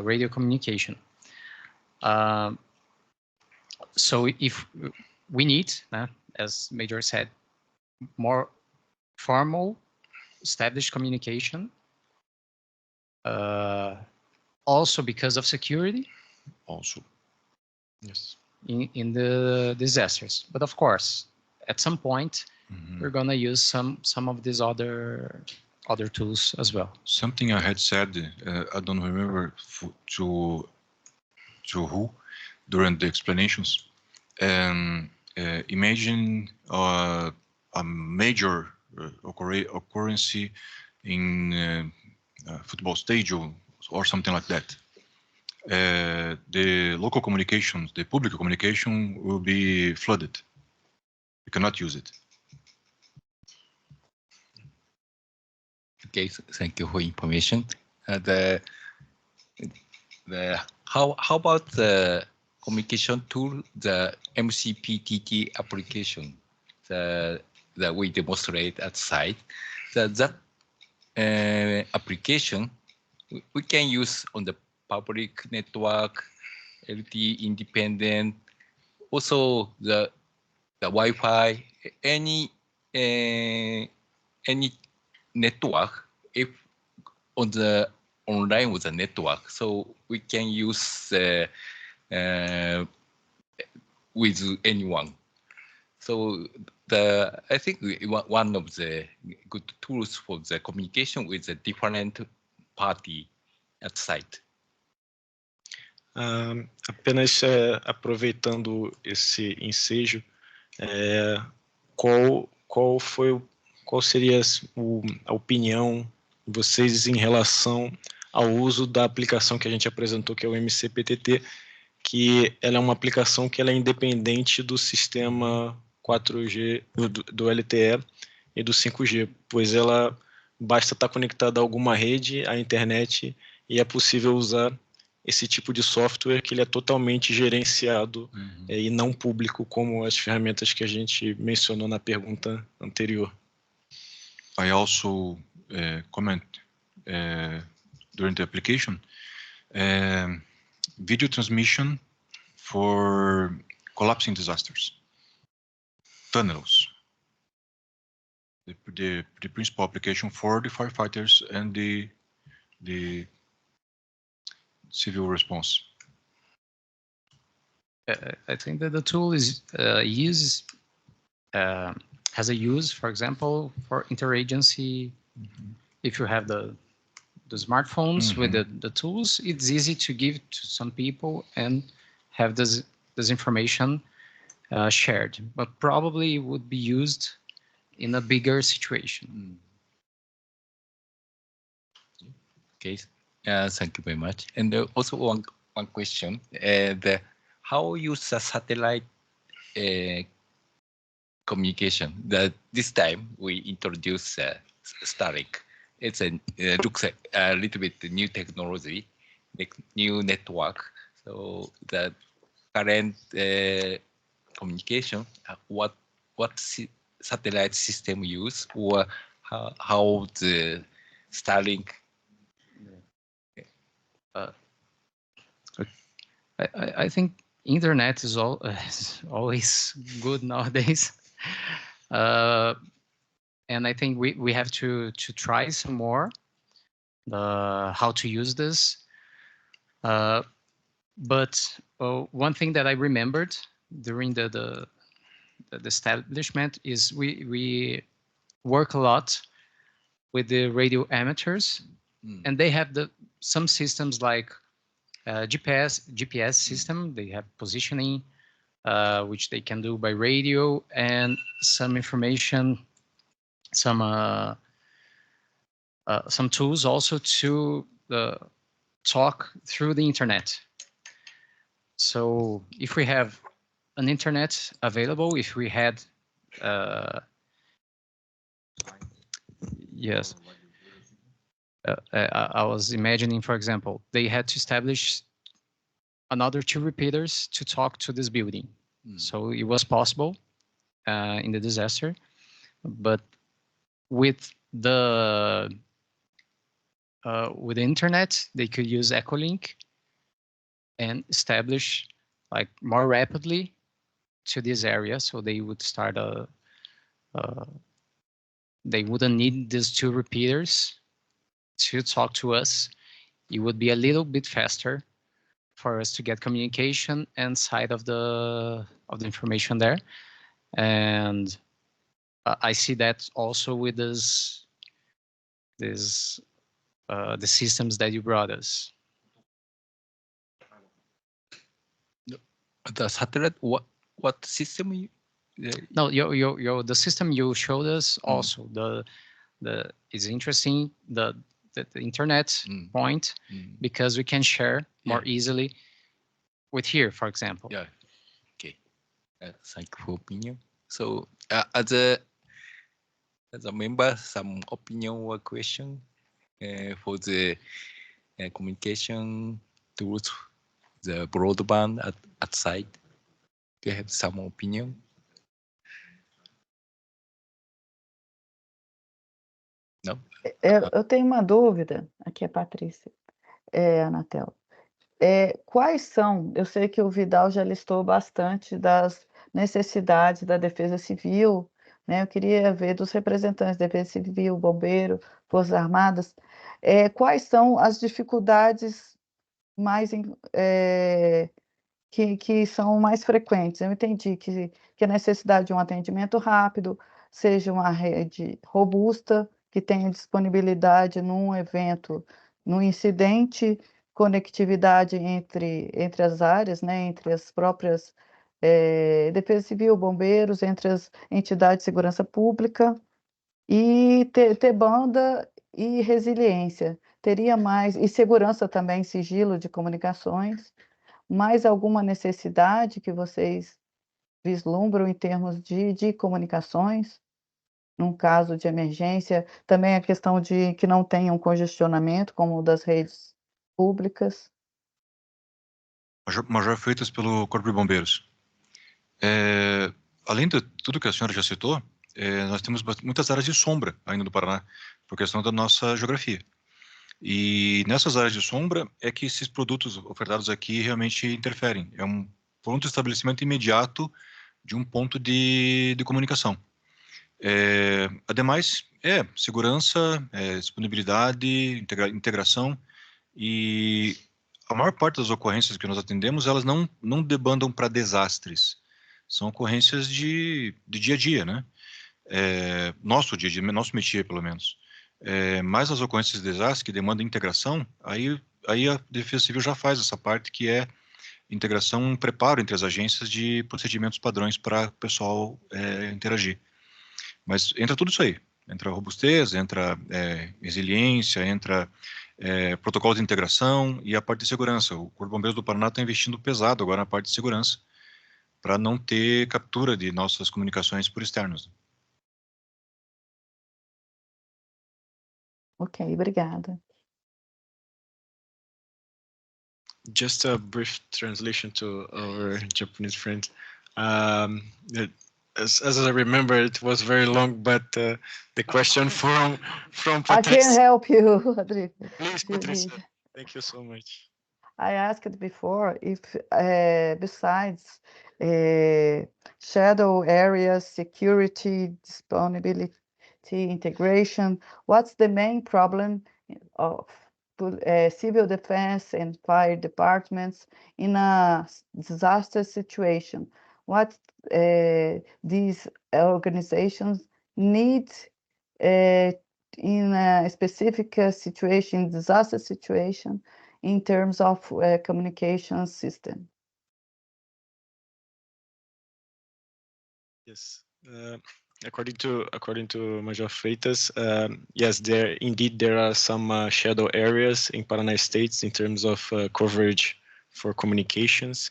radio communication. So if we need, as Major said, more formal, established communication, also because of security. Also, yes. In the disasters, but of course, at some point, we're gonna use some of these other tools as well. Something I had said, I don't remember to who during the explanations. Imagine a major occurrence in a football stadium or something like that. The local communications, the public communication will be flooded. You cannot use it. Okay, so thank you for information. How about the communication tool, the MCPTT application that we demonstrate at site? That application we can use on the public network, LTE independent, also the Wi-Fi, any network if on the online with a network, so we can use with anyone. So I think one of the good tools for the communication with a different party at site. Apenas aproveitando esse ensejo, qual seria a opinião de vocês em relação ao uso da aplicação que a gente apresentou, que é o MCPTT, que ela é uma aplicação que ela é independente do sistema 4G, do LTE e do 5G, pois ela basta estar conectada a alguma rede, à internet, e é possível usar esse tipo de software que ele é totalmente gerenciado e não público, como as ferramentas que a gente mencionou na pergunta anterior. I also comment during the application video transmission for collapsing disasters, tunnels. The principal application for the firefighters and the civil response. I think that the tool is has a use, for example, for interagency. If you have the smartphones with the tools, it's easy to give to some people and have this information shared, but probably it would be used in a bigger situation. Okay, thank you very much. And also one question: how use the satellite communication? This time we introduce Starlink. It's looks like a little bit new technology, new network. So the current communication, what satellite system use, or how the Starlink? I think internet is always good nowadays, and I think we have to try some more how to use this. But one thing that I remembered during the establishment is we work a lot with the radio amateurs, and they have some systems like GPS system. They have positioning, which they can do by radio, and some information, some tools also to talk through the internet. So if we have an internet available, if we had yes. I was imagining, for example, they had to establish another 2 repeaters to talk to this building. So it was possible in the disaster, but with the with the internet, they could use Echolink and establish like more rapidly to this area. So they would start they wouldn't need these two repeaters to talk to us. It would be a little bit faster for us to get communication and side of the information there. And I see that also with the systems that you brought us. The satellite, what system you? No, the system you showed us also the is interesting, the internet point, because we can share more easily with here, for example. Yeah. Okay. Thank you for opinion. So as a member, some opinion or question for the communication tools, the broadband at site. Do you have some opinion? Não? Eu tenho uma dúvida, aqui é a Patrícia, Anatel. Quais são, eu sei que o Vidal já listou bastante das necessidades da defesa civil, né? Eu queria ver dos representantes da defesa civil, bombeiro, forças armadas, quais são as dificuldades mais que são mais frequentes. Eu entendi que a necessidade de um atendimento rápido, seja uma rede robusta, que tenha disponibilidade num evento, num incidente, conectividade entre as áreas, né, entre as próprias Defesa Civil, bombeiros, entre as entidades de segurança pública, e ter banda e resiliência. Teria mais, e segurança também, sigilo de comunicações. Mais alguma necessidade que vocês vislumbram em termos de comunicações? Num caso de emergência, também a questão de que não tenha um congestionamento, como o das redes públicas. Major Freitas, pelo Corpo de Bombeiros. Além de tudo que a senhora já citou, nós temos muitas áreas de sombra ainda no Paraná, por questão da nossa geografia. E nessas áreas de sombra é que esses produtos ofertados aqui realmente interferem. É um ponto de estabelecimento imediato de um ponto de comunicação. Ademais, segurança, disponibilidade, integração, e a maior parte das ocorrências que nós atendemos, elas não debandam para desastres. São ocorrências de dia a dia, né? Nosso dia a dia, nosso métier, pelo menos. Mas as ocorrências de desastre que demandam integração, aí a Defesa Civil já faz essa parte, que é integração, preparo entre as agências de procedimentos padrões para o pessoal interagir. Mas entra tudo isso aí. Entra robustez, entra resiliência, entra protocolo de integração e a parte de segurança. O Corpo de Bombeiros do Paraná está investindo pesado agora na parte de segurança, para não ter captura de nossas comunicações por externos. Ok, obrigada. Just a brief translation to our Japanese friend. As I remember, it was very long, but the question from Patricia. I can help you, Rodrigo. Please, Patricia. Thank you so much. I asked before if besides shadow areas, security, disponibility, integration, what's the main problem of civil defense and fire departments in a disaster situation? What these organizations need in a specific situation, disaster situation, in terms of communication system? Yes. According to Major Freitas, yes, there are some shadow areas in Paraná states in terms of coverage for communications.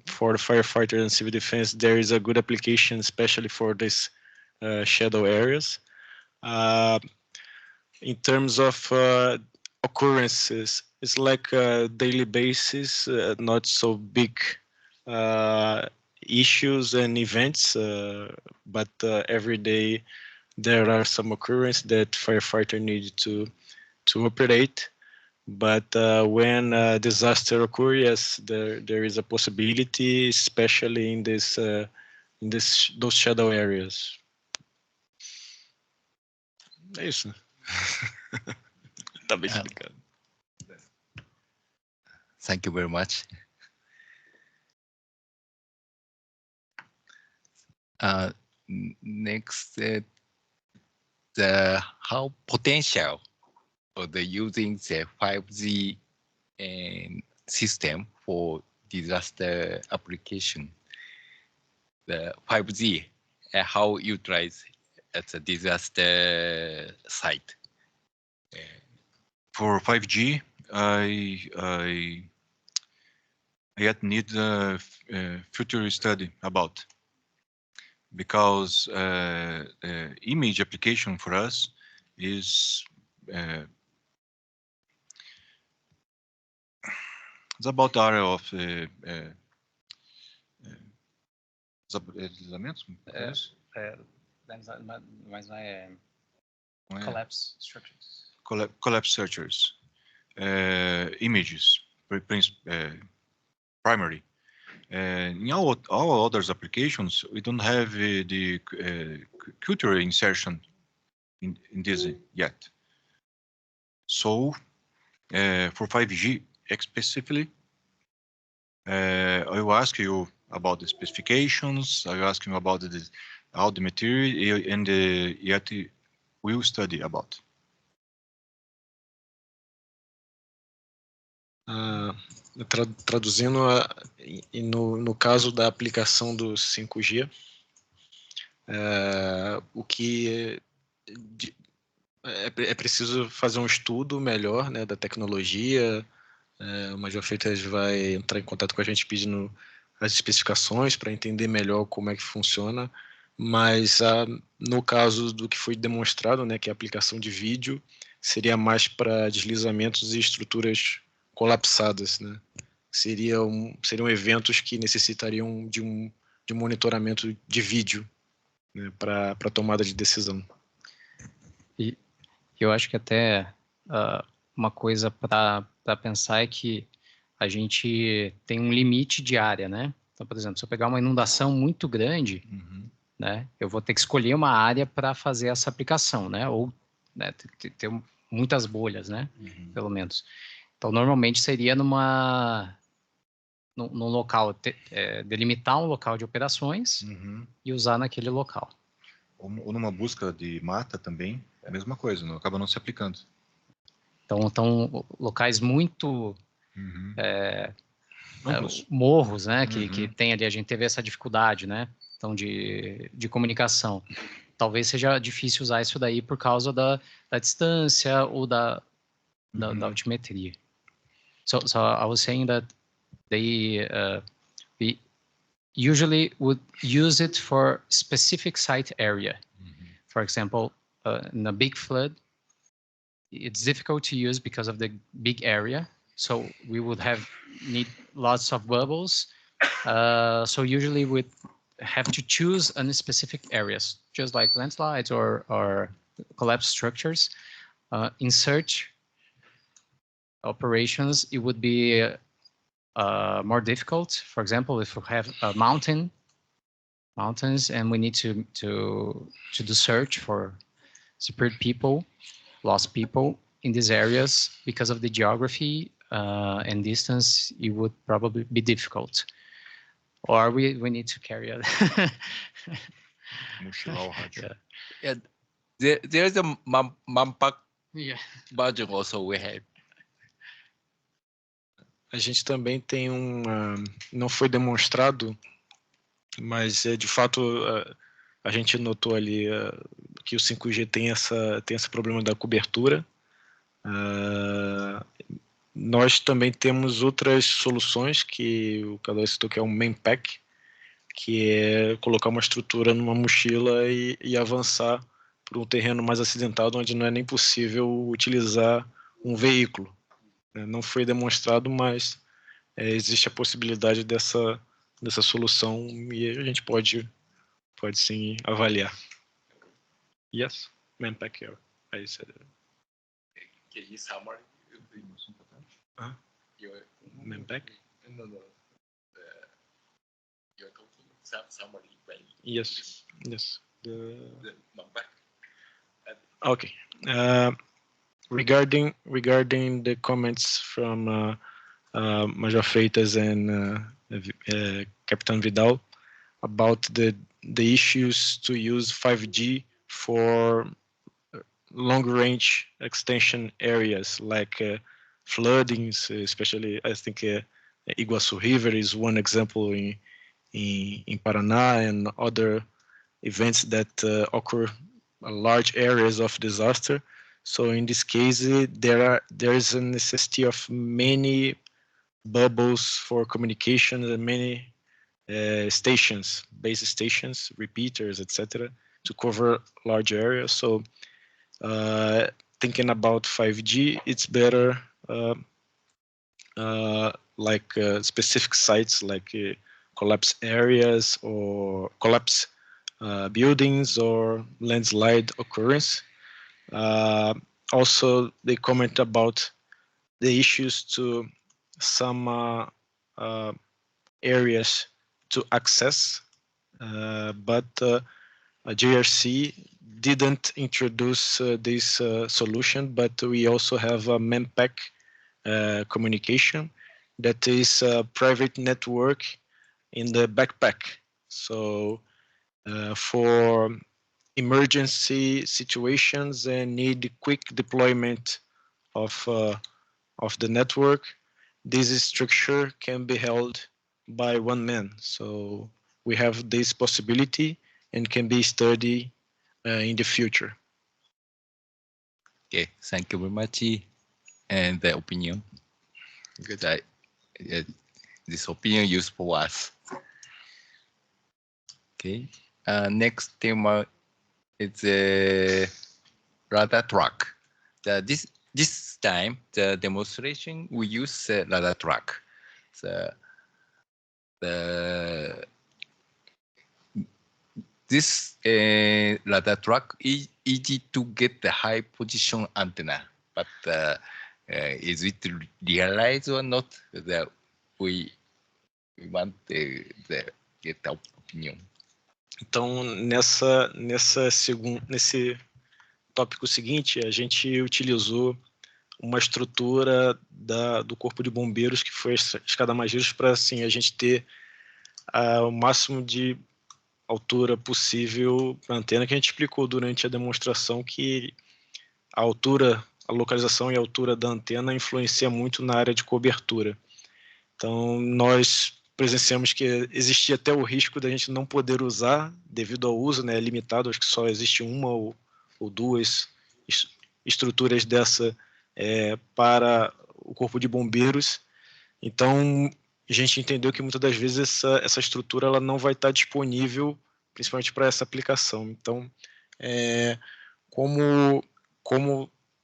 For the firefighter and civil defense, there is a good application, especially for these shadow areas. In terms of occurrences, it's like a daily basis, not so big issues and events, but every day there are some occurrences that firefighter need to operate. But when a disaster occurs, yes, there is a possibility, especially in those shadow areas. É isso. Tá bem explicado. Thank you very much. Next, how potential of the using the 5G system for disaster application. The 5G, how utilized at the disaster site. For 5G, I yet need a future study about, because image application for us is it's about the area of deslizamentos? Mas não é collapse structures. Collapse structures, images, primary. In all others applications, we don't have the cultural insertion in this yet. So for 5G specifically, I will ask you about the specifications. I will ask you about all the material, and yet we will study about. Traduzindo, no caso da aplicação do 5G, o que é preciso fazer um estudo melhor, né, da tecnologia. O Major Freitas vai entrar em contato com a gente pedindo as especificações para entender melhor como é que funciona, mas no caso do que foi demonstrado, né, que a aplicação de vídeo seria mais para deslizamentos e estruturas colapsadas, né? Seriam eventos que necessitariam de um monitoramento de vídeo, né, para tomada de decisão. E eu acho que até uma coisa para pensar é que a gente tem um limite de área, né? Então, por exemplo, se eu pegar uma inundação muito grande, né, eu vou ter que escolher uma área para fazer essa aplicação, né? Ou, né, ter muitas bolhas, né? Pelo menos. Então, normalmente seria num local, delimitar um local de operações e usar naquele local. Ou numa busca de mata também, é a mesma coisa, não acaba não se aplicando. Então locais muito morros, né, que tem ali, a gente teve essa dificuldade, né, então de comunicação. Talvez seja difícil usar isso daí por causa da distância ou da altimetria. So I was saying that we usually would use it for specific site area. For example, in a big flood, it's difficult to use because of the big area. So we would need lots of bubbles. So usually we'd have to choose on specific areas, just like landslides or collapse structures. In search operations, it would be more difficult. For example, if we have mountains and we need to do search for disappeared people, lost people in these areas, because of the geography and distance, it would probably be difficult. Or we need to carry a Yeah, there's a Mampak version also we have. A gente também tem não foi demonstrado, mas de fato a gente notou ali que o 5G tem esse problema da cobertura. Nós também temos outras soluções que o Cadu citou, que é um main pack, que é colocar uma estrutura numa mochila e avançar para um terreno mais acidentado, onde não é nem possível utilizar um veículo. Não foi demonstrado, mas existe a possibilidade dessa solução e a gente pode sim avaliar. Yes, MANPAC, yeah, I said it. Can you summarize? Your MANPAC? no. You're talking summary by Yes. the MANPAC. Okay. Regarding the comments from Major Freitas and Captain Vidal about the issues to use 5G for long-range extension areas like floodings, especially I think Iguaçu River is one example in Paraná, and other events that occur large areas of disaster. So in this case, there is a necessity of many bubbles for communication and many stations, base stations, repeaters, etc., to cover large areas. So thinking about 5G, it's better like specific sites like collapse areas or collapse buildings or landslide occurrence. Also, they comment about the issues to some areas to access, but JRC didn't introduce this solution, but we also have a MANPAC communication that is a private network in the backpack. So for emergency situations and need quick deployment of the network, this structure can be held by one man. So we have this possibility and can be studied in the future. Okay, thank you very much. And the opinion. Good. This opinion useful for us. Okay. Next theme is a radar track. This time the demonstration we use radar track. This radar track is easy to get the high position antenna, but is it realized or not? That we want the get the opinion. Então, nesse tópico seguinte, a gente utilizou uma estrutura do Corpo de Bombeiros que foi a escada mais justa para assim, a gente ter o máximo de altura possível para a antena, que a gente explicou durante a demonstração que a altura, a localização e a altura da antena influencia muito na área de cobertura. Então, nós presenciamos que existia até o risco da gente não poder usar, devido ao uso, né, limitado, acho que só existe uma ou duas estruturas dessa para o Corpo de Bombeiros. Então, a gente entendeu que muitas das vezes essa estrutura ela não vai estar disponível, principalmente para essa aplicação. Então, como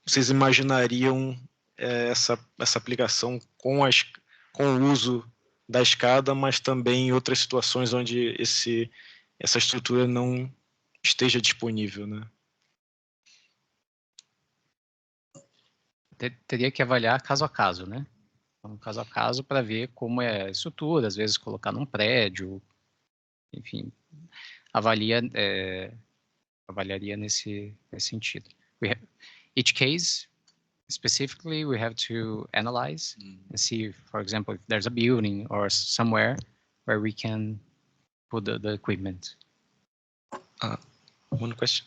vocês imaginariam essa aplicação com o uso da escada, mas também em outras situações onde essa estrutura não esteja disponível, né? Teria que avaliar caso a caso, né? Então, caso a caso, para ver como é a estrutura, às vezes colocar num prédio, enfim, avaliaria nesse sentido. Each case, specifically, we have to analyze and see, for example, if there's a building or somewhere where we can put the equipment. One question.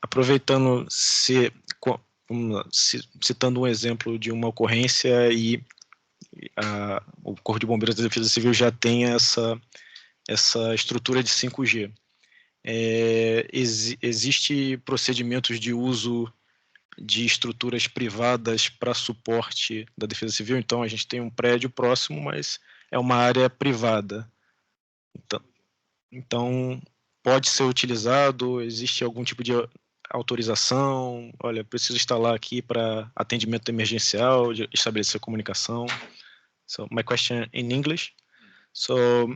Aproveitando, citando um exemplo de uma ocorrência e o Corpo de Bombeiros da Defesa Civil já tem essa estrutura de 5G. Existe procedimentos de uso de estruturas privadas para suporte da Defesa Civil? Então, a gente tem um prédio próximo, mas é uma área privada. Então pode ser utilizado? Existe algum tipo de autorização? Olha, preciso instalar aqui para atendimento emergencial, estabelecer comunicação. So my question in English. So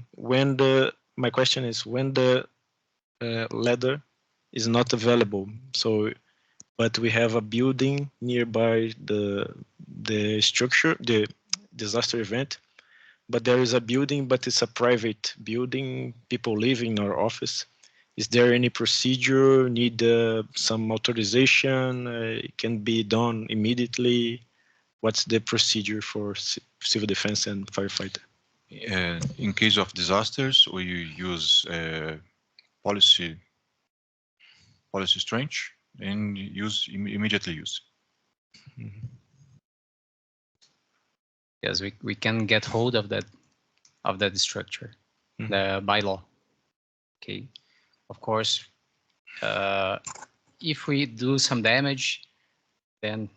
my question is, when the ladder is not available. So, but we have a building nearby the structure, the disaster event. But there is a building, but it's a private building. People live in our office. Is there any procedure? Need some authorization? It can be done immediately. What's the procedure for civil defense and firefighter? In case of disasters, we use policy strength and immediately use. Mm-hmm. Yes, we can get hold of that structure, Mm-hmm. the bylaw. Okay, of course, if we do some damage, then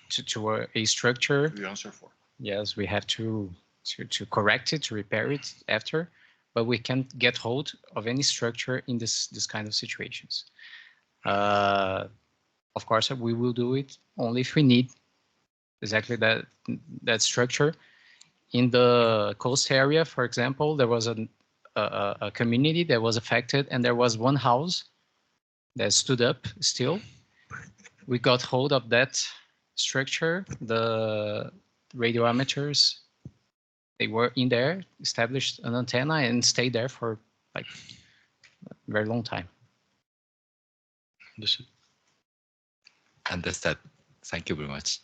to a structure, We answer for. yes, we have to correct it, to repair it after, but we can't get hold of any structure in this kind of situations. Of course, we will do it only if we need exactly that structure. In the coast area, for example, there was a community that was affected, and there was one house that stood up still. We got hold of that structure. The radio amateurs, they were in there, established an antenna, and stayed there for like a very long time. Understood. Thank you very much.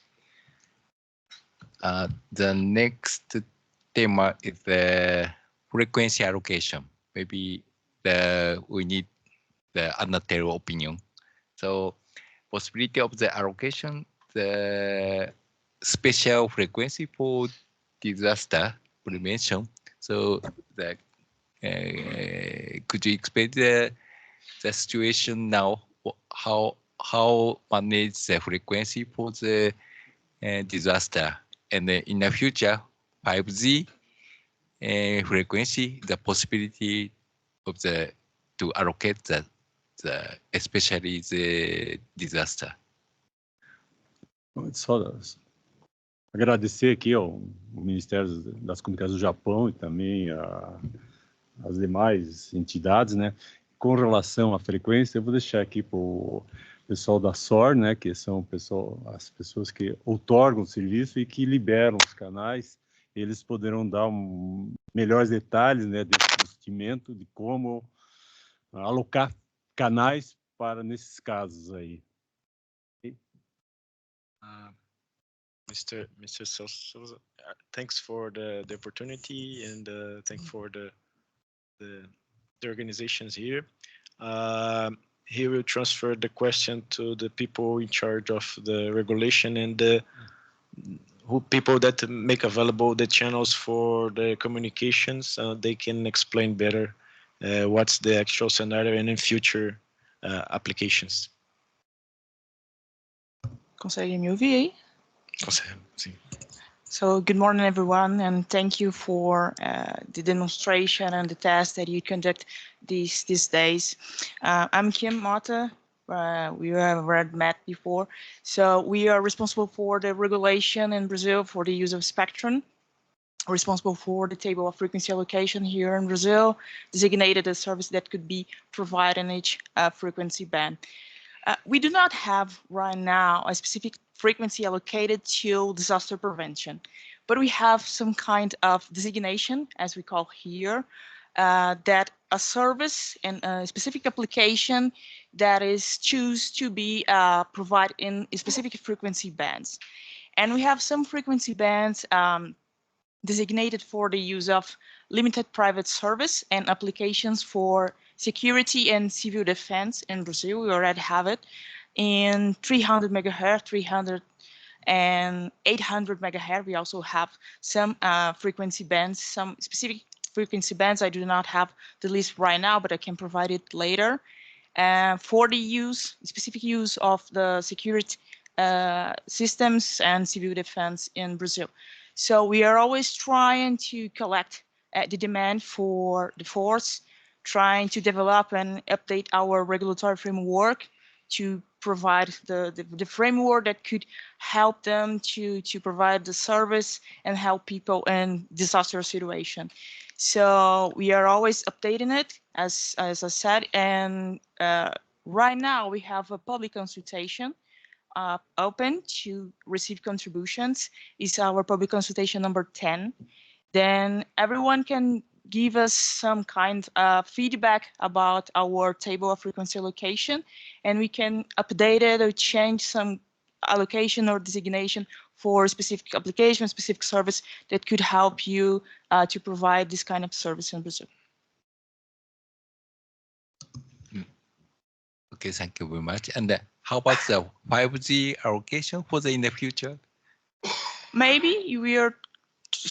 The next theme is the frequency allocation. Maybe we need the another opinion. So possibility of the allocation, the special frequency for disaster prevention. So could you explain the situation now? How manage the frequency for the disaster, and in the future 5G frequency, the possibility of to allocate the especially the disaster. Só agradecer aqui ao Ministério das Comunicações do Japão e também as demais entidades, né? Com relação à frequência, eu vou deixar aqui para o pessoal da SOR, né? Que são as pessoas que outorgam o serviço e que liberam os canais. Eles poderão dar melhores detalhes, né? Desse procedimento, de como alocar canais para nesses casos aí. Mr. Souza, thanks for the opportunity, and thanks for the organizations here. He will transfer the question to the people in charge of the regulation and the people that make available the channels for the communications. They can explain better what's the actual scenario and in future applications. Consegue me ouvir aí? Consegue, sim. So good morning, everyone, and thank you for the demonstration and the test that you conduct these days. I'm Kim Mata. We have already met before. So we are responsible for the regulation in Brazil for the use of spectrum, responsible for the table of frequency allocation here in Brazil, designated a service that could be provided in each frequency band. We do not have right now a specific frequency allocated to disaster prevention, but we have some kind of designation, as we call here, that a service and a specific application that is choose to be provided in specific frequency bands. And we have some frequency bands designated for the use of limited private service and applications for security and civil defense in Brazil. We already have it in 300 megahertz, 300 and 800 megahertz. We also have some frequency bands, some specific frequency bands. I do not have the list right now, but I can provide it later. For the specific use of the security systems and civil defense in Brazil. So we are always trying to collect the demand for the force, trying to develop and update our regulatory framework to provide the framework that could help them to provide the service and help people in disaster situation. So we are always updating it, as I said, and Right now, we have a public consultation open to receive contributions. It's our public consultation number 10. Then everyone can give us some kind of feedback about our table of frequency allocation, and we can update it or change some allocation or designation for a specific application, specific service that could help you to provide this kind of service in Brazil. Okay, thank you very much. And how about the 5G allocation for in the future? Maybe we are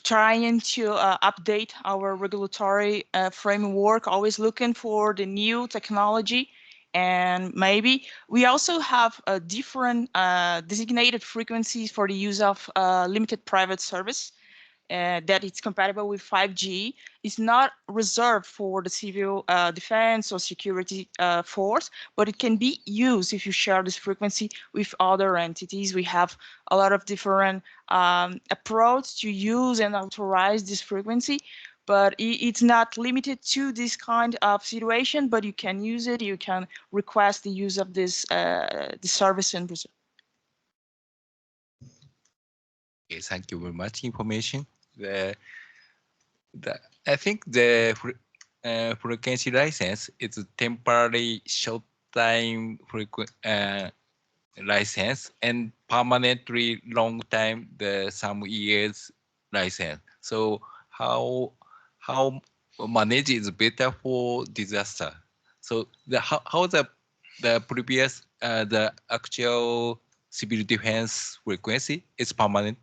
trying to update our regulatory framework, always looking for the new technology. And maybe we also have a different designated frequencies for the use of limited private service that it's compatible with 5G. It's not reserved for the civil defense or security force, but it can be used if you share this frequency with other entities. We have a lot of different approach to use and authorize this frequency, but it's not limited to this kind of situation, but you can use it, you can request the use of this the service in Brazil. Okay, thank you very much information. I think the frequency license is a temporary short-time license and permanently long-time some years license. So how manage is better for disaster? So how the previous the actual civil defense frequency is permanent?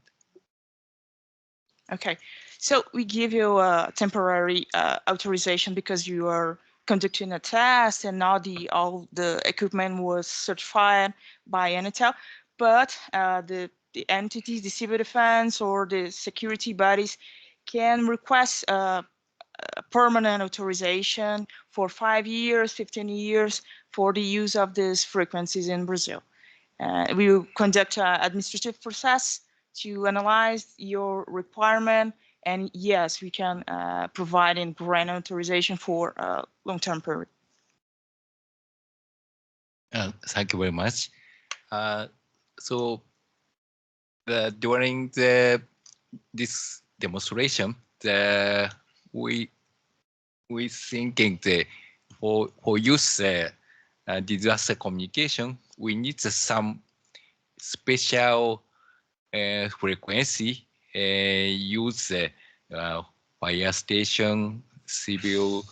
Okay, so we give you a temporary authorization because you are conducting a test and now all the equipment was certified by Anatel, but the entities, the civil defense or the security bodies can request a permanent authorization for 5 years, 15 years for the use of these frequencies in Brazil. We will conduct an administrative process to analyze your requirement, and yes, we can provide and grant authorization for a long-term period. Thank you very much. So during this demonstration, we thinking for use disaster communication, we need some special frequency use fire station, civil,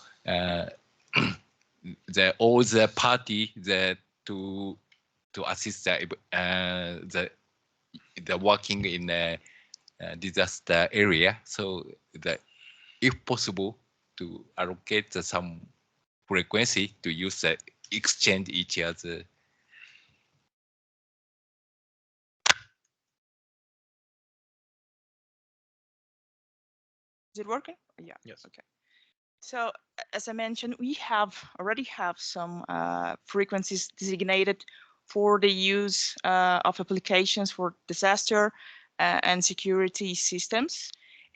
all the party to assist the working in a disaster area. So that if possible to allocate some frequency to use exchange each other. Is it working? Yeah. Yes. Okay. So as I mentioned, we already have some frequencies designated for the use of applications for disaster and security systems.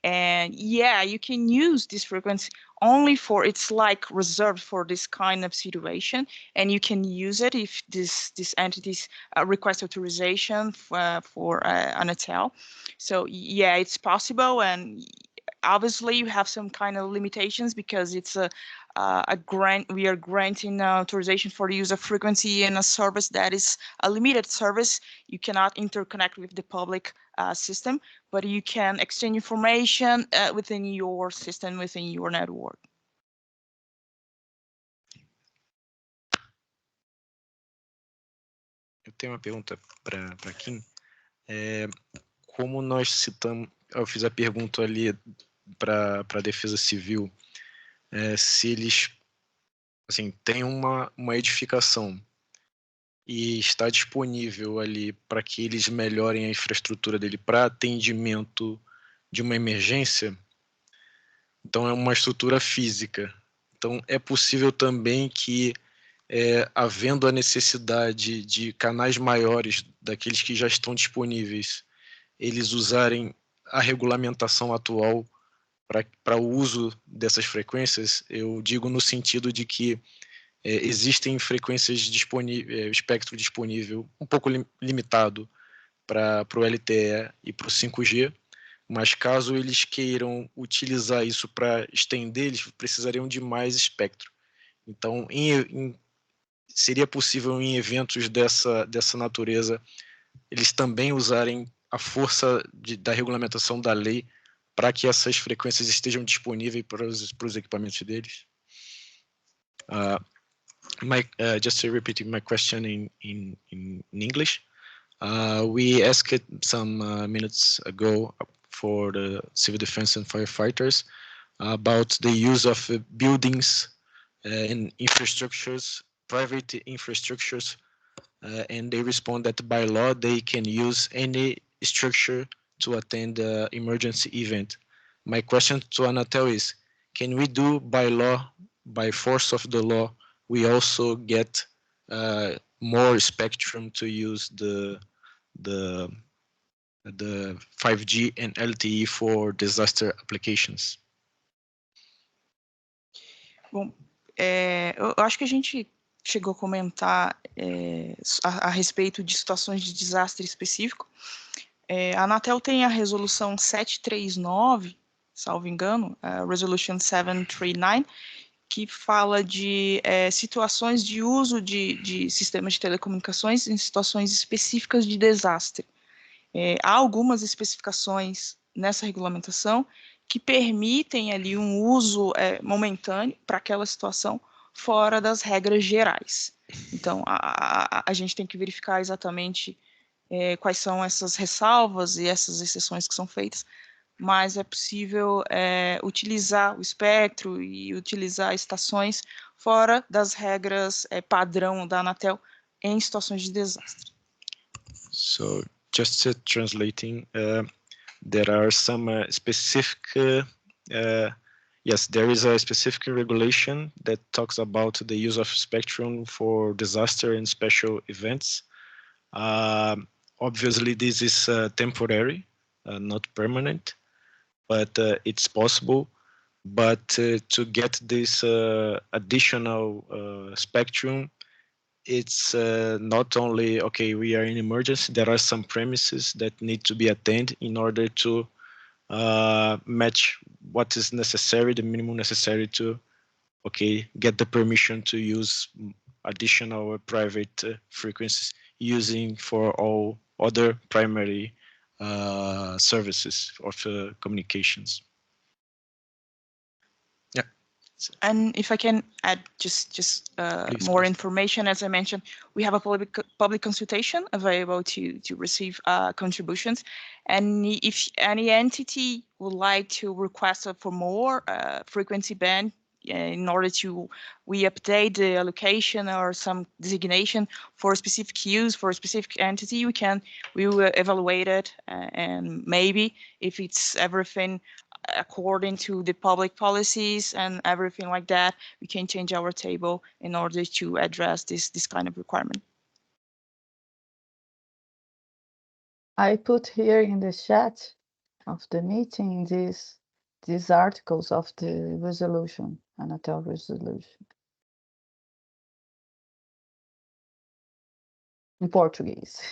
And yeah, you can use this frequency only for, it's like reserved for this kind of situation, and you can use it if these entities request authorization for Anatel. So yeah, it's possible, and obviously you have some kind of limitations because it's a grant. We are granting authorization for the use of frequency in a service that is a limited service. You cannot interconnect with the public system, but you can exchange information within your system, within your network. Eu tenho uma pergunta para Kim. Como nós citamos, eu fiz a pergunta ali para a Defesa Civil, se eles assim, têm uma edificação e está disponível ali para que eles melhorem a infraestrutura dele para atendimento de uma emergência, então é uma estrutura física. Então é possível também que, havendo a necessidade de canais maiores daqueles que já estão disponíveis, eles usarem a regulamentação atual para o uso dessas frequências. Eu digo no sentido de que existem frequências disponíveis, espectro disponível um pouco limitado para o LTE e para o 5G, mas caso eles queiram utilizar isso para estender, eles precisariam de mais espectro. Então, seria possível em eventos dessa natureza eles também usarem a força da regulamentação da lei para que essas frequências estejam disponíveis para os equipamentos deles? Just repeating my question in English. We asked some minutes ago for the civil defense and firefighters about the use of buildings and infrastructures, private infrastructures, and they respond that by law they can use any structure to attend the emergency event. My question to Anatel is, can we do by law, by force of the law, we also get more spectrum to use the 5G and LTE for disaster applications? Bom, eu acho que a gente chegou a comentar a respeito de situações de desastre específico. A Anatel tem a resolução 739, salvo engano, a Resolution 739, que fala de situações de uso de sistemas de telecomunicações em situações específicas de desastre. Há algumas especificações nessa regulamentação que permitem ali um uso momentâneo para aquela situação fora das regras gerais. Então, a gente tem que verificar exatamente quais são essas ressalvas e essas exceções que são feitas, mas é possível utilizar o espectro e utilizar estações fora das regras padrão da Anatel em situações de desastre. So, just translating, there are some specific, yes, there is a specific regulation that talks about the use of spectrum for disaster and special events. Obviously, this is temporary, not permanent, but it's possible. But to get this additional spectrum, it's not only, okay, we are in emergency, there are some premises that need to be attended in order to match what is necessary, the minimum necessary to, okay, get the permission to use additional private frequencies using for all other primary services of communications. And if I can add just more information, as I mentioned, we have a public consultation available to receive contributions. And if any entity would like to request for more frequency band in order to update the allocation or some designation for a specific use for a specific entity, we will evaluate it, and maybe if it's everything according to the public policies and everything like that, we can change our table in order to address this kind of requirement. I put here in the chat of the meeting these articles of the resolution, Anatel resolution, in Portuguese.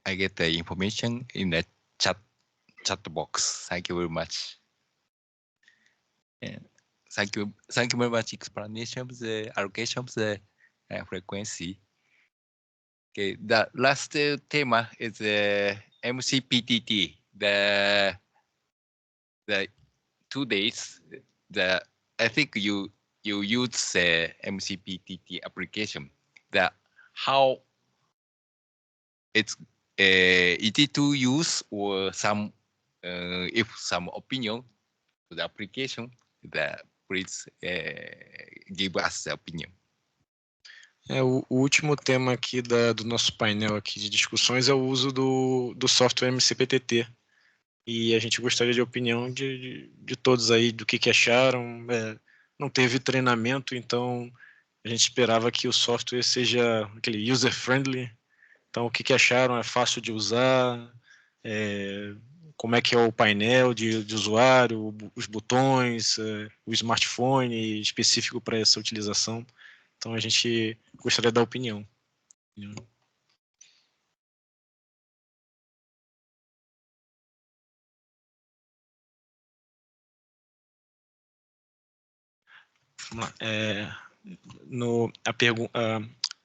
I get the information in the chat box. Thank you very much. And thank you very much explanation of the allocation of the frequency. Okay, the last tema is the MCPTT. The 2 days. I think you use the MCPTT application. How it's easy to use, or some if some opinion to the application, please give us the opinion. O último tema aqui do nosso painel aqui de discussões é o uso do software MCPTT. E a gente gostaria de opinião de todos aí, do que acharam. Não teve treinamento, então a gente esperava que o software seja aquele user-friendly. Então, o que acharam? É fácil de usar? Como é que é o painel de usuário, os botões, o smartphone específico para essa utilização? Então, a gente gostaria da opinião. Vamos lá.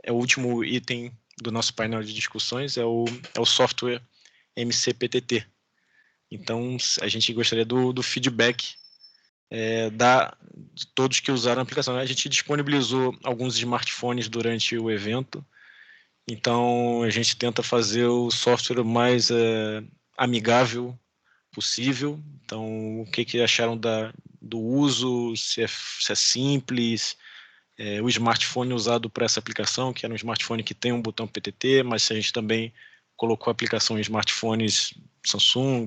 O último item do nosso painel de discussões é o software MCPTT. Então, a gente gostaria do feedback de todos que usaram a aplicação. A gente disponibilizou alguns smartphones durante o evento, então a gente tenta fazer o software mais amigável possível. Então, o que acharam do uso, se é simples, o smartphone usado para essa aplicação, que era um smartphone que tem um botão PTT, mas a gente também colocou a aplicação em smartphones Samsung.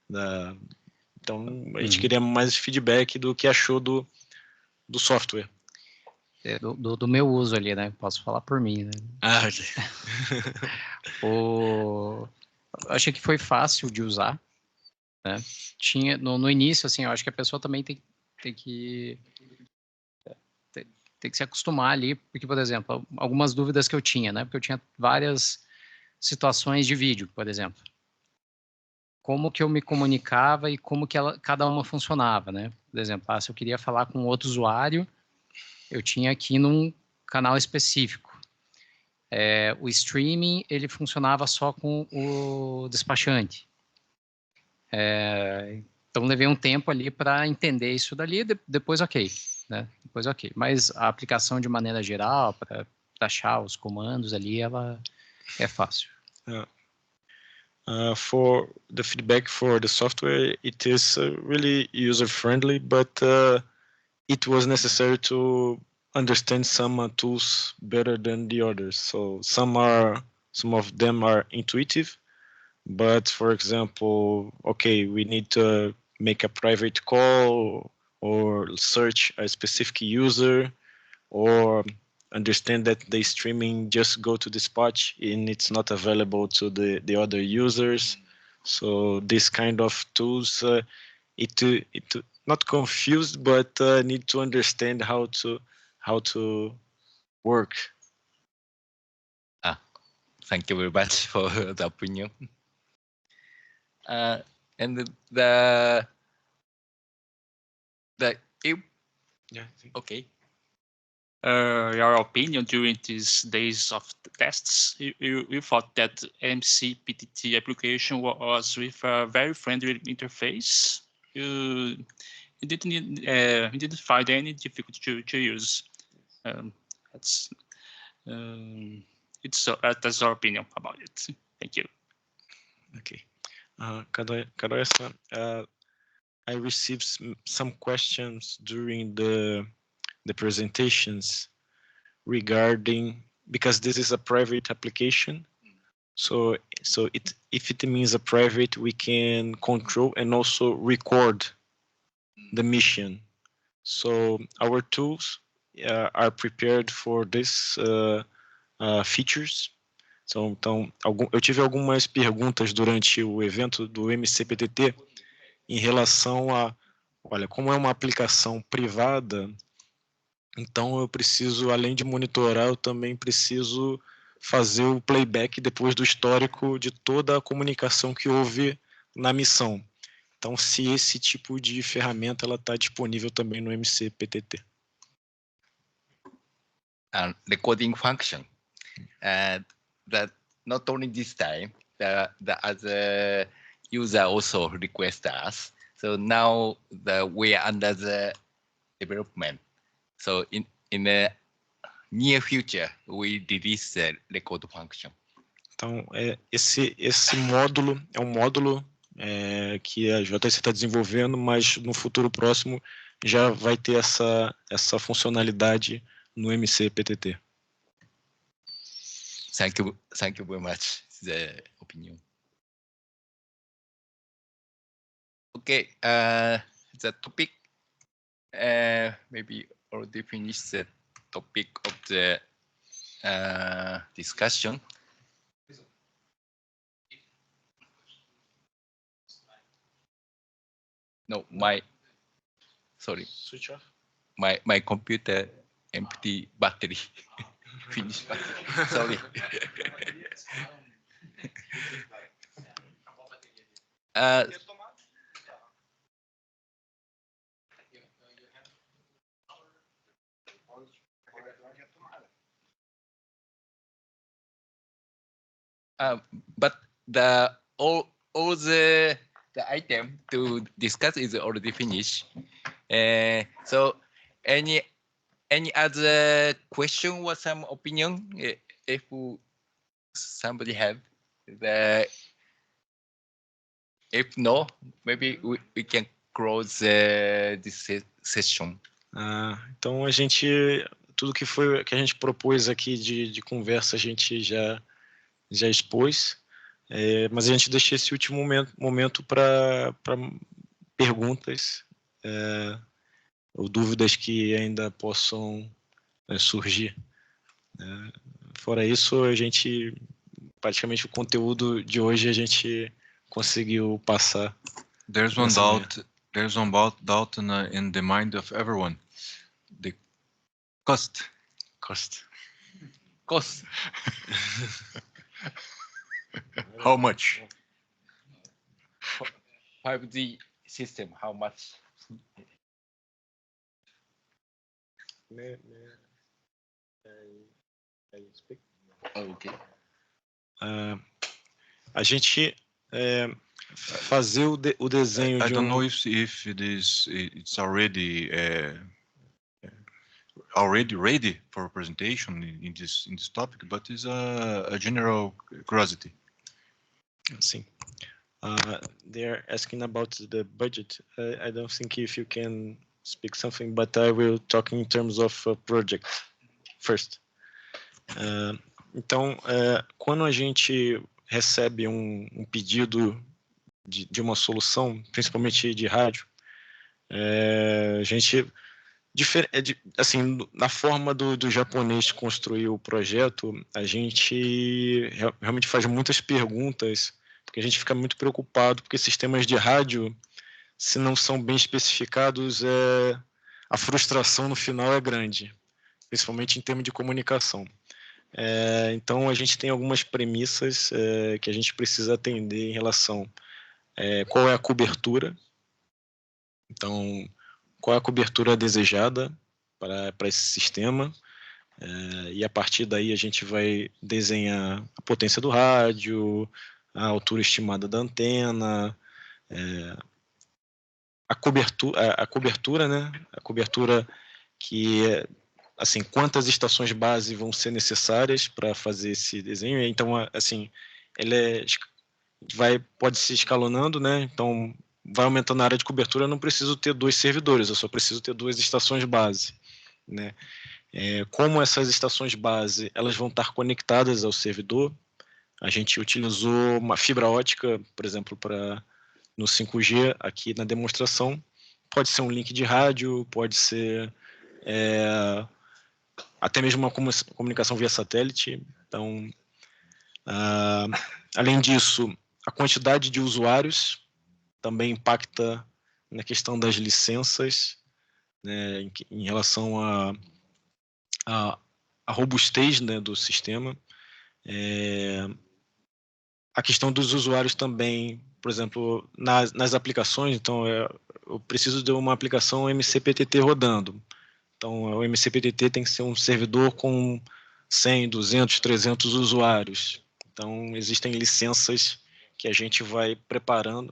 Então, a gente queria mais feedback do que achou do software. Do meu uso ali, né? Posso falar por mim, né? Ok. Achei que foi fácil de usar, né? Tinha, no início, assim, eu acho que a pessoa também tem que se acostumar ali, porque, por exemplo, algumas dúvidas que eu tinha, né? Porque eu tinha várias situações de vídeo, por exemplo. Como que eu me comunicava e como que cada uma funcionava, né? Por exemplo, se eu queria falar com outro usuário, eu tinha que ir num canal específico. O streaming, ele funcionava só com o despachante. Então, levei um tempo ali para entender isso dali, depois ok, né? Depois ok. Mas a aplicação, de maneira geral, para achar os comandos ali, ela é fácil. For the feedback for the software, it is really user-friendly, but it was necessary to understand some tools better than the others. So some of them are intuitive, but for example, okay, we need to make a private call or search a specific user, or understand that the streaming just go to dispatch and it's not available to the other users. So this kind of tools, it not confused, but need to understand how to work. Thank you very much for the opinion. And the okay. Your opinion during these days of the tests, you thought that MCPTT application was with a very friendly interface. You didn't find any difficulty to use. That's our opinion about it. Thank you. Okay. I received some questions during the presentations regarding, because this is a private application, so if it means a private, we can control and also record the mission. So our tools are prepared for this features. Então, eu tive algumas perguntas durante o evento do MCPTT em relação a, olha, como é uma aplicação privada, então eu preciso, além de monitorar, eu também preciso fazer o playback depois do histórico de toda a comunicação que houve na missão. Então, se esse tipo de ferramenta ela está disponível também no MCPTT. Recording function. That not only this time, the other user also request us. So now we are under the development. So in the near future, we release the record function. Então, esse módulo é um módulo que a JRC está desenvolvendo, mas no futuro próximo já vai ter essa funcionalidade no MCPTT. Thank you very much. The opinion. Okay, the topic maybe already finished the topic of the discussion. No, sorry. Switch off. My computer empty battery. Finish battery. Sorry. But all the item to discuss is already finished. So any other question or some opinion? If somebody have if no, maybe we can close this session. Então tudo que a gente propôs aqui de conversa a gente já expôs, mas a gente deixa esse último momento para perguntas ou dúvidas que ainda possam surgir. Fora isso, praticamente o conteúdo de hoje a gente conseguiu passar. There's one doubt in the mind of everyone. The cost. How much? 5G system, how much? Okay. A gente fazer o desenho I don't know if it's already ready for presentation in this topic, but it's a general curiosity. Sim. They're asking about the budget. I don't think if you can speak something, but I will talk in terms of project first. Então, quando a gente recebe um pedido de uma solução, principalmente de rádio, a gente, assim, na forma do japonês construir o projeto, a gente realmente faz muitas perguntas, porque a gente fica muito preocupado, porque sistemas de rádio, se não são bem especificados, a frustração no final é grande, principalmente em termos de comunicação. Então, a gente tem algumas premissas que a gente precisa atender em relação qual é a cobertura. Então, qual é a cobertura desejada para esse sistema. E a partir daí a gente vai desenhar a potência do rádio, a altura estimada da antena, a cobertura, né? A cobertura que assim, quantas estações base vão ser necessárias para fazer esse desenho. Então, assim, ele pode se escalonando, né? Então, vai aumentando a área de cobertura, eu não preciso ter 2 servidores, eu só preciso ter 2 estações base, né? Como essas estações base, elas vão estar conectadas ao servidor, a gente utilizou uma fibra ótica, por exemplo, no 5G, aqui na demonstração, pode ser um link de rádio, pode ser até mesmo uma comunicação via satélite. Então, além disso, a quantidade de usuários também impacta na questão das licenças, né, em relação à robustez, né, do sistema. A questão dos usuários também, por exemplo, nas aplicações, então eu preciso de uma aplicação MCPTT rodando. Então, o MCPTT tem que ser um servidor com 100, 200, 300 usuários. Então, existem licenças que a gente vai preparando,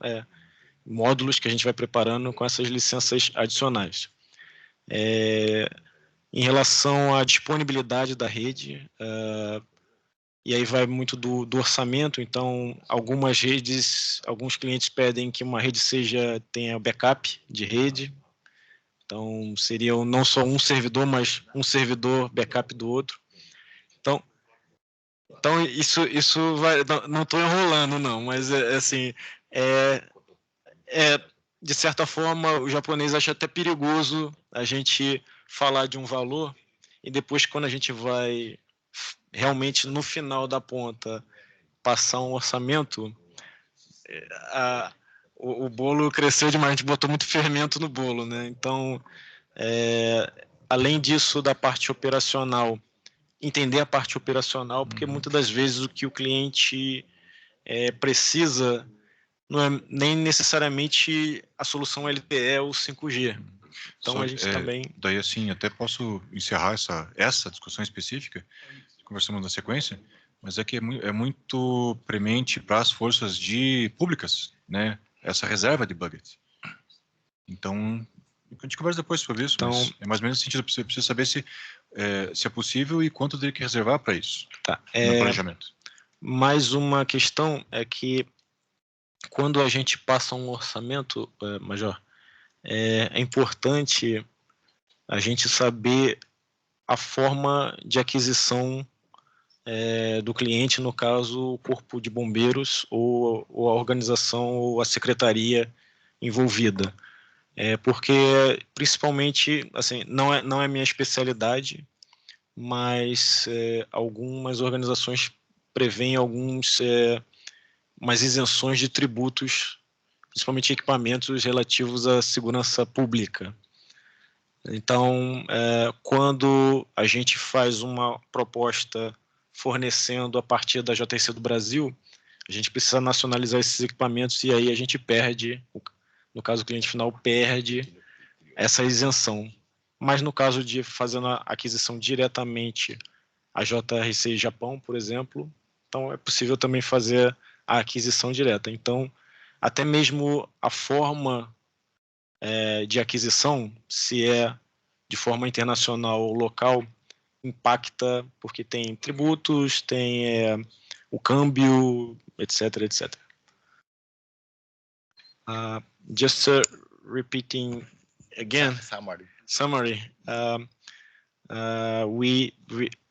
módulos que a gente vai preparando com essas licenças adicionais. Em relação à disponibilidade da rede, e aí vai muito do orçamento, então algumas redes, alguns clientes pedem que uma rede tenha backup de rede, então seria não só um servidor, mas um servidor backup do outro. Então isso vai, não estou enrolando não, mas assim, de certa forma o japonês acha até perigoso a gente falar de um valor e depois quando a gente vai realmente no final da ponta passar um orçamento, o bolo cresceu demais, a gente botou muito fermento no bolo, né? Então, além disso, da parte operacional, entender a parte operacional, porque muitas das vezes o que o cliente precisa não é nem necessariamente a solução LTE ou 5G. Então, a gente também... Daí, assim, até posso encerrar essa discussão específica, conversamos na sequência, mas é que é muito premente para as forças públicas, né, essa reserva de budget. Então, a gente conversa depois sobre isso, então, mas é mais ou menos no sentido, você precisa saber se é possível e quanto teria que reservar para isso, no planejamento. Mais uma questão é que quando a gente passa um orçamento, Major, é importante a gente saber a forma de aquisição do cliente, no caso, o corpo de bombeiros ou a organização ou a secretaria envolvida. Porque, principalmente, assim, não é minha especialidade, mas algumas organizações prevêem umas isenções de tributos, principalmente equipamentos relativos à segurança pública. Então, quando a gente faz uma proposta fornecendo a partir da JRC do Brasil, a gente precisa nacionalizar esses equipamentos e aí a gente perde, no caso o cliente final perde essa isenção. Mas no caso de fazendo a aquisição diretamente a JRC Japão, por exemplo, então é possível também fazer a aquisição direta. Então, até mesmo a forma de aquisição, se é de forma internacional ou local, impacta porque tem tributos, tem o câmbio, etc, etc. Just repeating again. Summary.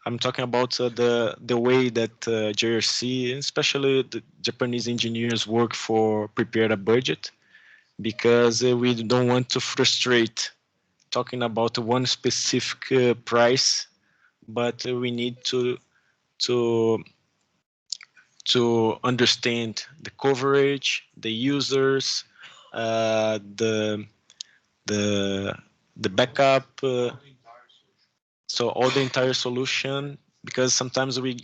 I'm talking about the way that JRC, especially the Japanese engineers, work for prepare a budget, because we don't want to frustrate talking about one specific price, but we need to understand the coverage, the users, the backup, so all the entire solution, because sometimes we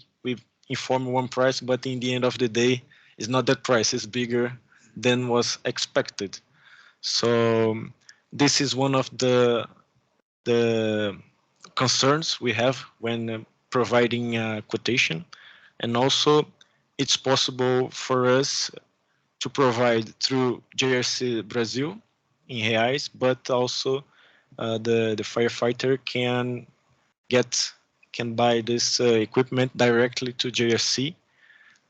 inform one price, but in the end of the day, it's not that price, it's bigger than was expected. So this is one of the concerns we have when providing a quotation, and also it's possible for us to provide through JRC Brazil in reais, but also the firefighter can buy this equipment directly to JRC,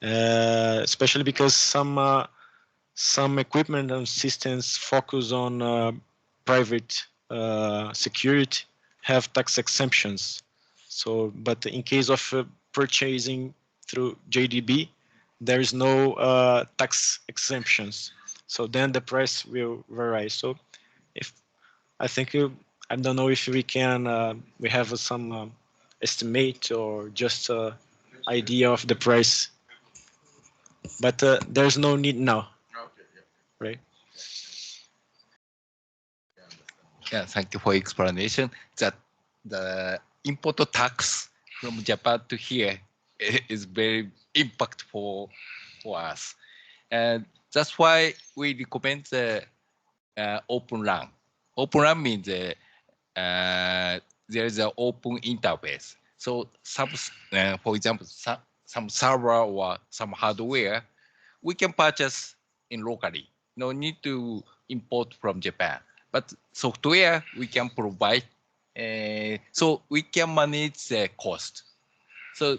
especially because some equipment and systems focus on private security have tax exemptions. So, but in case of purchasing through JDB, there is no tax exemptions. So then the price will vary. So, I don't know if we can we have some estimate or just idea of the price, but there's no need now. Right? Yeah, thank you for explanation. That the import tax from Japan to here is very impactful for us, and that's why we recommend the open RAN. Open RAN means there is an open interface. So for example, some server or some hardware we can purchase in locally. No need to import from Japan. But software we can provide, so we can manage the cost. So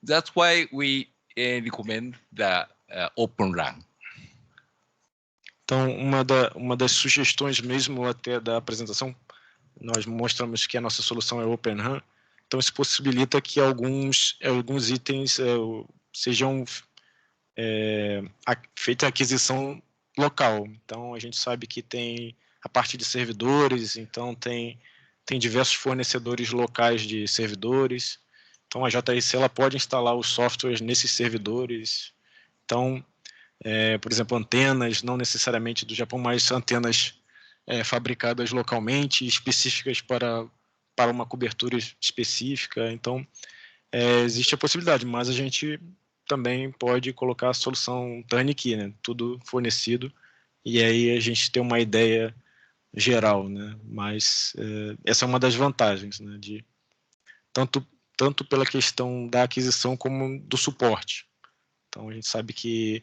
that's why we recommend the open RAN. Então, uma das sugestões mesmo até da apresentação, nós mostramos que a nossa solução é Open RAN, então isso possibilita que alguns itens sejam feita a aquisição local. Então, a gente sabe que tem a parte de servidores, então tem tem diversos fornecedores locais de servidores. Então, a JRC ela pode instalar os softwares nesses servidores. Então, por exemplo, antenas, não necessariamente do Japão, mas antenas fabricadas localmente, específicas para uma cobertura específica. Então, existe a possibilidade, mas a gente também pode colocar a solução turnkey, né? Tudo fornecido, e aí a gente tem uma ideia geral, né? Mas essa é uma das vantagens, né? De tanto pela questão da aquisição como do suporte. Então, a gente sabe que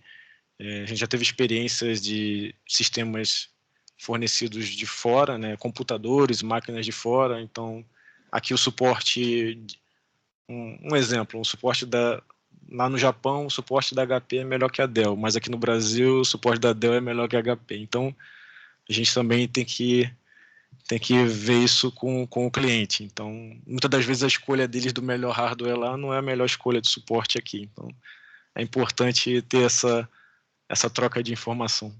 a gente já teve experiências de sistemas fornecidos de fora, né? Computadores, máquinas de fora. Então, aqui o suporte, um exemplo, um suporte lá no Japão, o suporte da HP é melhor que a Dell, mas aqui no Brasil o suporte da Dell é melhor que a HP. Então, a gente também tem que ver isso com o cliente. Então, muitas das vezes a escolha deles do melhor hardware lá não é a melhor escolha de suporte aqui. Então, é importante ter essa troca de informação.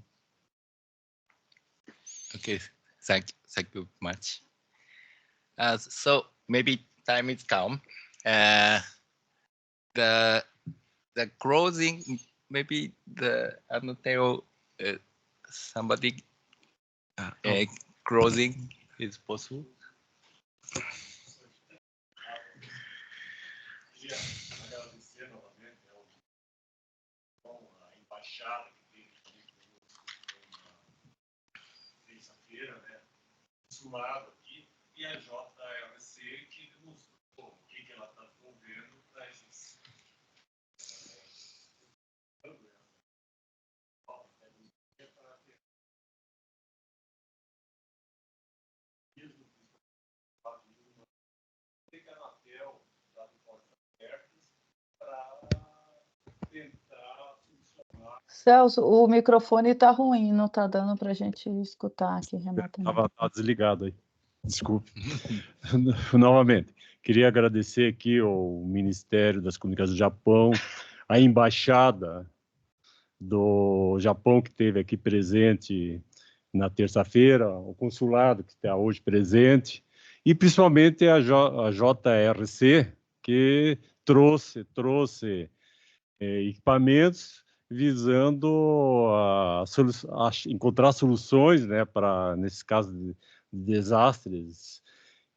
Okay, thank you much. So maybe time is come. The closing, maybe I'm not tell somebody closing is possible. Agradecer novamente a embaixada que teve terça-feira, né? Consulado aqui, e a JRC que demonstrou o que ela está desenvolvendo para esses Celso, o microfone está ruim, não está dando para a gente escutar aqui remotamente. Estava desligado aí, desculpe. Novamente, queria agradecer aqui ao Ministério das Comunicações do Japão, a Embaixada do Japão que esteve aqui presente na terça-feira, o consulado que está hoje presente, e principalmente a JRC, que trouxe equipamentos visando encontrar soluções, né, para nesses casos de desastres,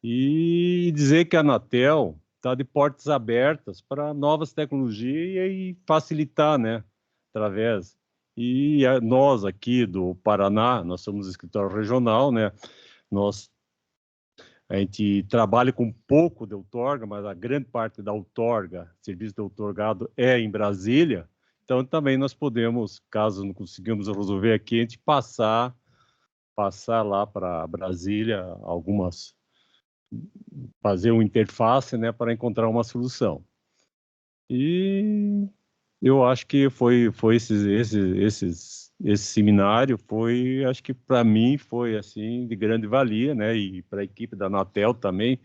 e dizer que a Anatel está de portas abertas para novas tecnologias e facilitar, né, através. E nós aqui do Paraná, nós somos escritório regional, né, a gente trabalha com pouco de outorga, mas a grande parte da outorga, serviço de outorgado, é em Brasília. Então, também nós podemos, caso não consigamos resolver aqui, a gente passar lá para Brasília, fazer uma interface, né, para encontrar uma solução. E eu acho que foi esse seminário foi, acho que para mim foi assim de grande valia, né, e para a equipe da Anatel também,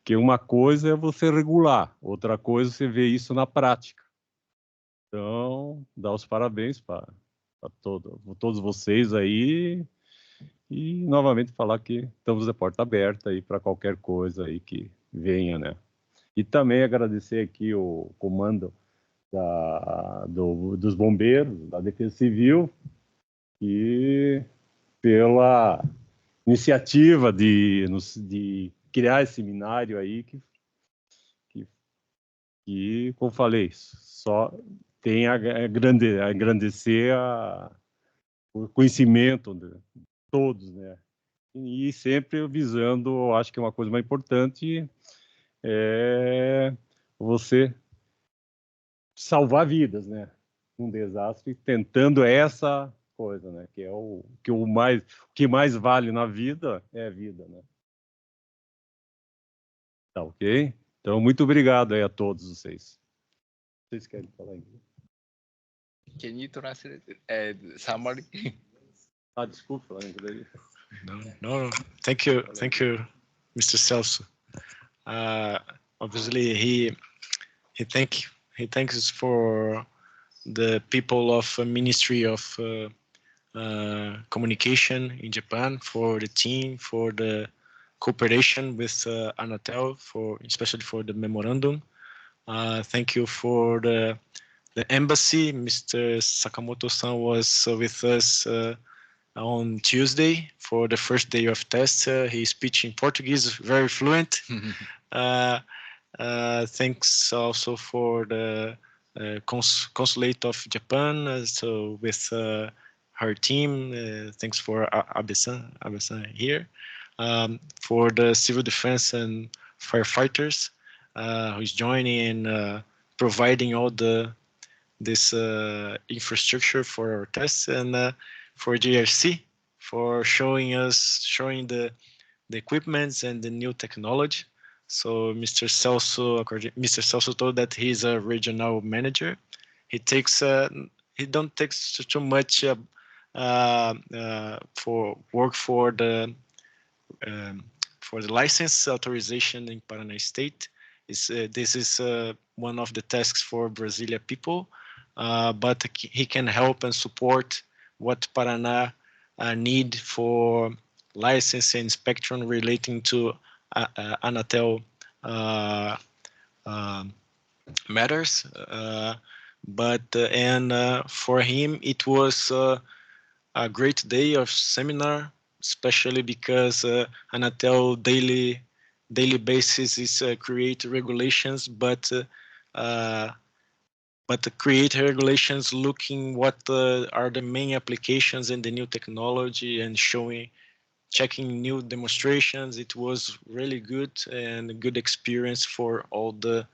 que uma coisa é você regular, outra coisa é você ver isso na prática. Então, dar os parabéns para todos vocês aí e novamente falar que estamos de porta aberta aí para qualquer coisa aí que venha, né? E também agradecer aqui o comando dos bombeiros, da Defesa Civil, e pela iniciativa de criar esse seminário aí que como falei, só tem a agradecer o conhecimento de todos, né? E sempre visando, acho que uma coisa mais importante é você salvar vidas, né? Um desastre, tentando essa coisa, né? Que é o que mais vale na vida é a vida, né? Tá ok? Então, muito obrigado aí a todos vocês. Vocês querem falar inglês? Can you translate summary? Desculpa falar inglês. No. Thank you, Mr. Celso. Obviously, he thanks for the people of Ministry of Communication in Japan, for the team, for the cooperation with Anatel, especially for the memorandum. Thank you for the embassy. Mr. Sakamoto-san was with us on Tuesday for the first day of test. He speaks in Portuguese, very fluent. Thanks also for the consulate of Japan. So with her team, thanks for Abe-san here. For the civil defense and firefighters who's joining and providing all this infrastructure for our tests, and for JRC for showing the equipments and the new technology. So Mr. Celso told that he's a regional manager. He don't take too much for work for the license authorization in Paraná State. This is one of the tasks for Brasilia people, but he can help and support what Paraná need for license and spectrum relating to Anatel matters. For him, it was a great day of seminar, especially because Anatel daily basis is create regulations, but create regulations looking what are the main applications in the new technology and checking new demonstrations. It was really good and a good experience for all the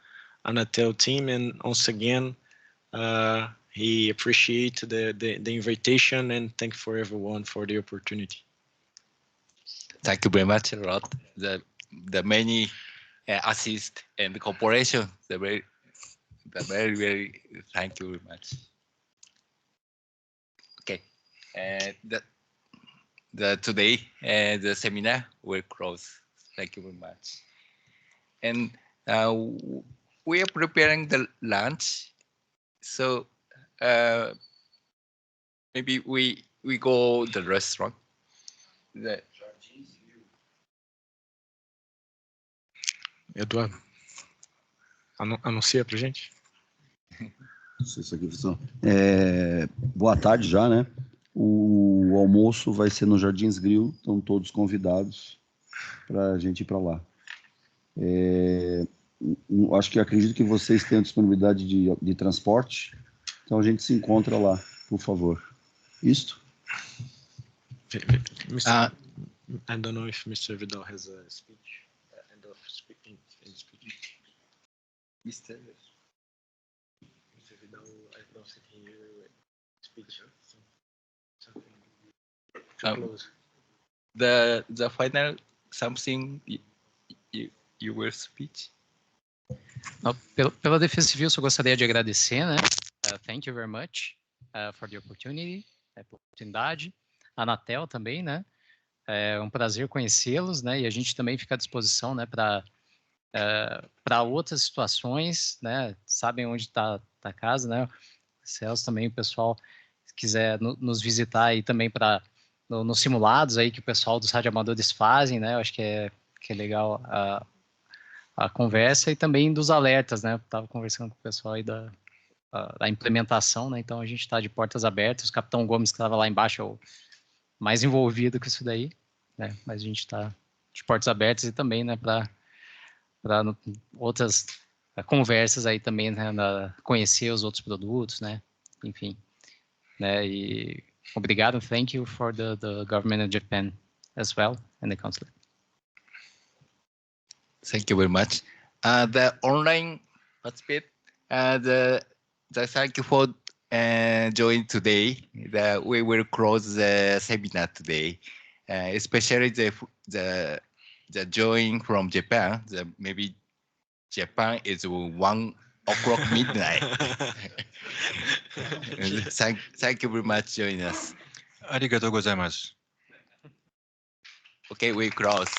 Anatel team. And once again, he appreciated the invitation, and thank for everyone for the opportunity. Thank you very much, Rod. The many assist and cooperation. Very thank you very much. Okay, today the seminar will close. Thank you very much. And we are preparing the lunch, so maybe we go the restaurant. Eduardo, anuncia pra gente. Isso aqui, pessoal. Boa tarde já, né? O almoço vai ser no Jardins Grill, estão todos convidados para a gente ir para lá. Acho que acredito que vocês tenham disponibilidade de transporte, então a gente se encontra lá, por favor. Isto? I don't know if Mr. Vidal has a speech. End of speaking. Mr. Vidal, I don't see here speech. Something close. The final something you will speech. Pela Defesa Civil, só gostaria de agradecer, né? Thank you very much for the opportunity, pela oportunidade. A Anatel também, né? É um prazer conhecê-los, né? E a gente também fica à disposição, né? Para outras situações, né? Sabem onde está a casa, né? Celso também, o pessoal, se quiser nos visitar aí também para nos simulados aí que o pessoal dos radioamadores fazem, né? Eu acho que é legal a conversa, e também dos alertas, né? Eu estava conversando com o pessoal aí da implementação, né? Então a gente está de portas abertas. O Capitão Gomes, que estava lá embaixo, é o mais envolvido com isso daí, né? Mas a gente está de portas abertas e também, né? Para outras conversas aí também, né? Conhecer os outros produtos, né? Enfim, né? E obrigado, thank you for the government of Japan as well and the consulate. Thank you very much. The online participant, the thank you for joining today. We will close the seminar today, especially the join from Japan. Maybe Japan is 1 o'clock midnight. Thank you very much joining us. Arigatou gozaimasu. Okay, we close.